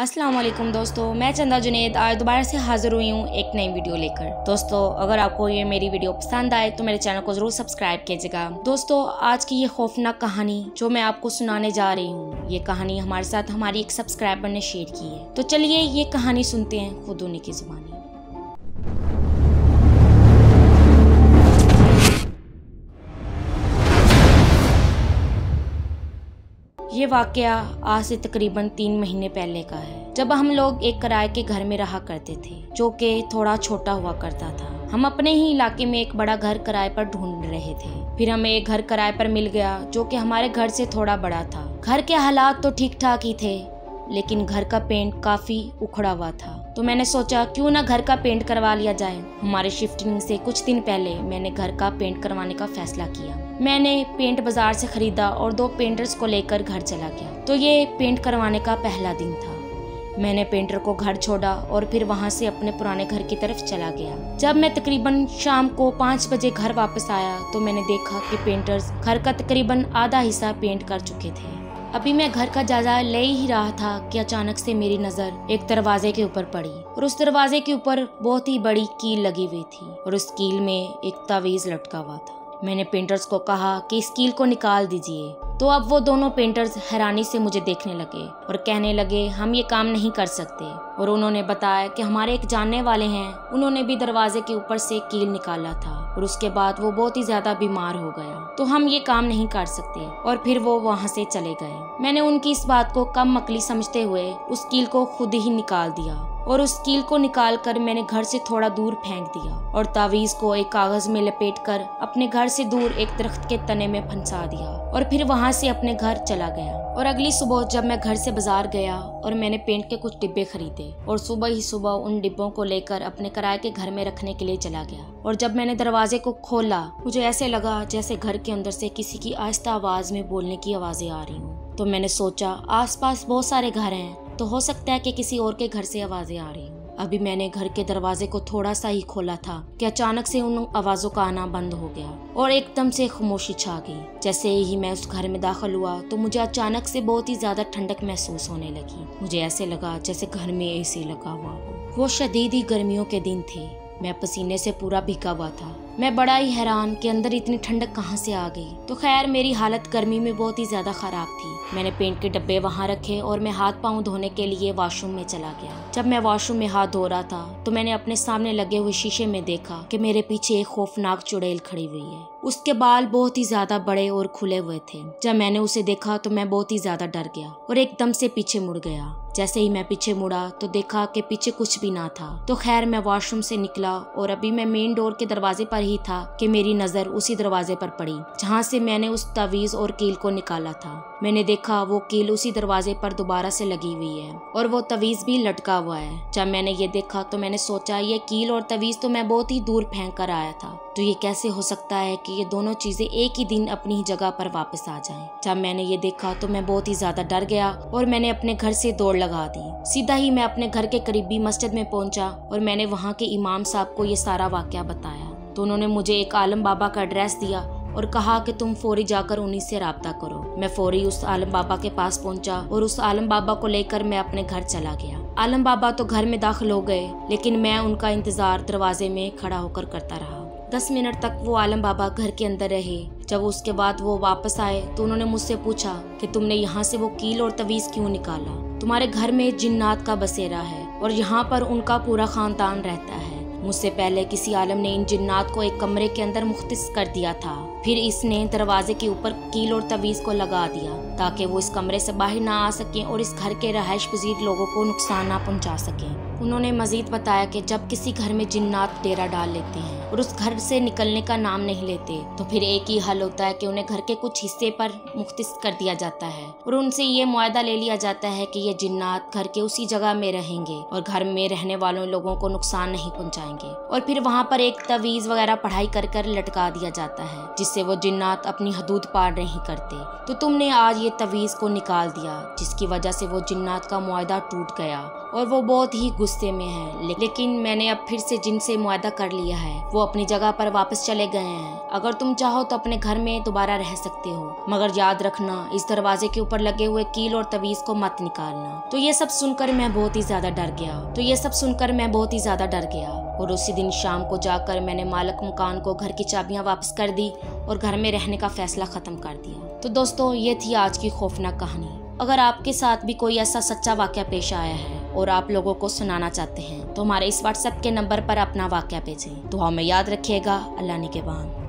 अस्सलाम वालेकुम दोस्तों, मैं चंदा जुनेद आज दोबारा से हाजिर हुई हूँ एक नई वीडियो लेकर। दोस्तों, अगर आपको ये मेरी वीडियो पसंद आए तो मेरे चैनल को जरूर सब्सक्राइब कीजिएगा। दोस्तों, आज की ये खौफनाक कहानी जो मैं आपको सुनाने जा रही हूँ, ये कहानी हमारे साथ हमारी एक सब्सक्राइबर ने शेयर की है। तो चलिए ये कहानी सुनते हैं खुद उन्हीं की जुबानी। ये वाकया आज से तकरीबन 3 महीने पहले का है, जब हम लोग एक किराए के घर में रहा करते थे जो कि थोड़ा छोटा हुआ करता था। हम अपने ही इलाके में एक बड़ा घर किराए पर ढूंढ रहे थे। फिर हमें एक घर किराए पर मिल गया जो कि हमारे घर से थोड़ा बड़ा था। घर के हालात तो ठीक ठाक ही थे, लेकिन घर का पेंट काफी उखड़ा हुआ था। तो मैंने सोचा क्यों ना घर का पेंट करवा लिया जाए। हमारे शिफ्टिंग से कुछ दिन पहले मैंने घर का पेंट करवाने का फैसला किया। मैंने पेंट बाजार से खरीदा और 2 पेंटर्स को लेकर घर चला गया। तो ये पेंट करवाने का पहला दिन था। मैंने पेंटर को घर छोड़ा और फिर वहां से अपने पुराने घर की तरफ चला गया। जब मैं तकरीबन शाम को 5 बजे घर वापस आया तो मैंने देखा कि पेंटर्स घर का तकरीबन आधा हिस्सा पेंट कर चुके थे। अभी मैं घर का जायजा ले ही रहा था कि अचानक से मेरी नजर एक दरवाजे के ऊपर पड़ी और उस दरवाजे के ऊपर बहुत ही बड़ी कील लगी हुई थी और उस कील में एक तावीज लटका हुआ था। मैंने पेंटर्स को कहा कि इस कील को निकाल दीजिए। तो अब वो दोनों पेंटर्स हैरानी से मुझे देखने लगे और कहने लगे हम ये काम नहीं कर सकते। और उन्होंने बताया कि हमारे एक जानने वाले हैं, उन्होंने भी दरवाजे के ऊपर से कील निकाला था और उसके बाद वो बहुत ही ज्यादा बीमार हो गया, तो हम ये काम नहीं कर सकते। और फिर वो वहाँ से चले गए। मैंने उनकी इस बात को कम अकली समझते हुए उस कील को खुद ही निकाल दिया और उस कील को निकाल कर मैंने घर से थोड़ा दूर फेंक दिया और तावीज को एक कागज में लपेटकर अपने घर से दूर एक दरख्त के तने में फंसा दिया और फिर वहां से अपने घर चला गया। और अगली सुबह जब मैं घर से बाजार गया और मैंने पेंट के कुछ डिब्बे खरीदे और सुबह ही सुबह उन डिब्बों को लेकर अपने किराए के घर में रखने के लिए चला गया। और जब मैंने दरवाजे को खोला, मुझे ऐसे लगा जैसे घर के अंदर से किसी की आहिस्ता आवाज में बोलने की आवाजें आ रही हूँ। तो मैंने सोचा आसपास बहुत सारे घर हैं, तो हो सकता है कि किसी और के घर से आवाजें आ रही हूँ। अभी मैंने घर के दरवाजे को थोड़ा सा ही खोला था कि अचानक से उन आवाजों का आना बंद हो गया और एकदम से खामोशी छा गई। जैसे ही मैं उस घर में दाखिल हुआ तो मुझे अचानक से बहुत ही ज्यादा ठंडक महसूस होने लगी। मुझे ऐसे लगा जैसे घर में एसी लगा हुआ हो। वो शदीद ही गर्मियों के दिन थे। मैं पसीने से पूरा भीगा हुआ था। मैं बड़ा ही हैरान कि अंदर इतनी ठंडक कहाँ से आ गई। तो खैर मेरी हालत गर्मी में बहुत ही ज्यादा खराब थी। मैंने पेंट के डब्बे वहाँ रखे और मैं हाथ पांव धोने के लिए वॉशरूम में चला गया। जब मैं वॉशरूम में हाथ धो रहा था तो मैंने अपने सामने लगे हुए शीशे में देखा कि मेरे पीछे एक खौफनाक चुड़ैल खड़ी हुई है। उसके बाल बहुत ही ज्यादा बड़े और खुले हुए थे। जब मैंने उसे देखा तो मैं बहुत ही ज्यादा डर गया और एकदम से पीछे मुड़ गया। जैसे ही मैं पीछे मुड़ा तो देखा कि पीछे कुछ भी ना था। तो खैर मैं वॉशरूम से निकला और अभी मैं मेन डोर के दरवाजे पर ही था कि मेरी नजर उसी दरवाजे पर पड़ी जहाँ से मैंने उस तावीज और कील को निकाला था। मैंने देखा वो कील उसी दरवाजे पर दोबारा से लगी हुई है और वो तवीज भी लटका हुआ है। जब मैंने ये देखा तो मैंने सोचा ये कील और तवीज तो मैं बहुत ही दूर फेंक कर आया था, तो ये कैसे हो सकता है कि ये दोनों चीजें एक ही दिन अपनी ही जगह पर वापस आ जाएं। जब मैंने ये देखा तो मैं बहुत ही ज्यादा डर गया और मैंने अपने घर से दौड़ लगा दी। सीधा ही मैं अपने घर के करीबी मस्जिद में पहुंचा और मैंने वहाँ के इमाम साहब को ये सारा वाकया बताया। तो उन्होंने मुझे एक आलम बाबा का एड्रेस दिया और कहा कि तुम फौरी जाकर उन्हीं से राब्ता करो। मैं फौरी उस आलम बाबा के पास पहुंचा और उस आलम बाबा को लेकर मैं अपने घर चला गया। आलम बाबा तो घर में दाखिल हो गए, लेकिन मैं उनका इंतजार दरवाजे में खड़ा होकर करता रहा। 10 मिनट तक वो आलम बाबा घर के अंदर रहे। जब उसके बाद वो वापस आए तो उन्होंने मुझसे पूछा कि तुमने यहाँ से वो कील और तवीज क्यों निकाला। तुम्हारे घर में जिन्नात का बसेरा है और यहाँ पर उनका पूरा खानदान रहता है। मुझसे पहले किसी आलम ने इन जिन्नात को एक कमरे के अंदर मुख्तस कर दिया था। फिर इसने दरवाजे के ऊपर कील और तवीज को लगा दिया ताकि वो इस कमरे से बाहर ना आ सकें और इस घर के रहायश पजीर लोगों को नुकसान ना पहुंचा सकें। उन्होंने मजीद बताया कि जब किसी घर में जिन्नात डेरा डाल लेते हैं और उस घर से निकलने का नाम नहीं लेते तो फिर एक ही हल होता है कि उन्हें घर के कुछ हिस्से पर मुख्तस कर दिया जाता है और उनसे ये मुआहदा ले लिया जाता है कि ये जिन्नात घर के उसी जगह में रहेंगे और घर में रहने वालों लोगों को नुकसान नहीं पहुंचाएंगे। और फिर वहाँ पर एक तवीज वगैरह पढ़ाई कर कर लटका दिया जाता है जिससे वो जिन्नात अपनी हदूद पार नहीं करते। तो तुमने आज ये तवीज को निकाल दिया जिसकी वजह से वो जिन्नात का मुआहदा टूट गया और वो बहुत ही गुस्से में है, लेकिन मैंने अब फिर से जिनसे मुआहदा कर लिया है वो अपनी जगह पर वापस चले गए हैं। अगर तुम चाहो तो अपने घर में दोबारा रह सकते हो, मगर याद रखना इस दरवाजे के ऊपर लगे हुए कील और तवीज को मत निकालना। तो ये सब सुनकर मैं बहुत ही ज्यादा डर गया और उसी दिन शाम को जाकर मैंने मालिक मकान को घर की चाबियां वापस कर दी और घर में रहने का फैसला खत्म कर दिया। तो दोस्तों, ये थी आज की खौफनाक कहानी। अगर आपके साथ भी कोई ऐसा सच्चा वाकया पेश आया है और आप लोगों को सुनाना चाहते हैं तो हमारे इस व्हाट्सएप के नंबर पर अपना वाकया भेजें। दुआ में याद रखिएगा। अल्लाह निगहबान।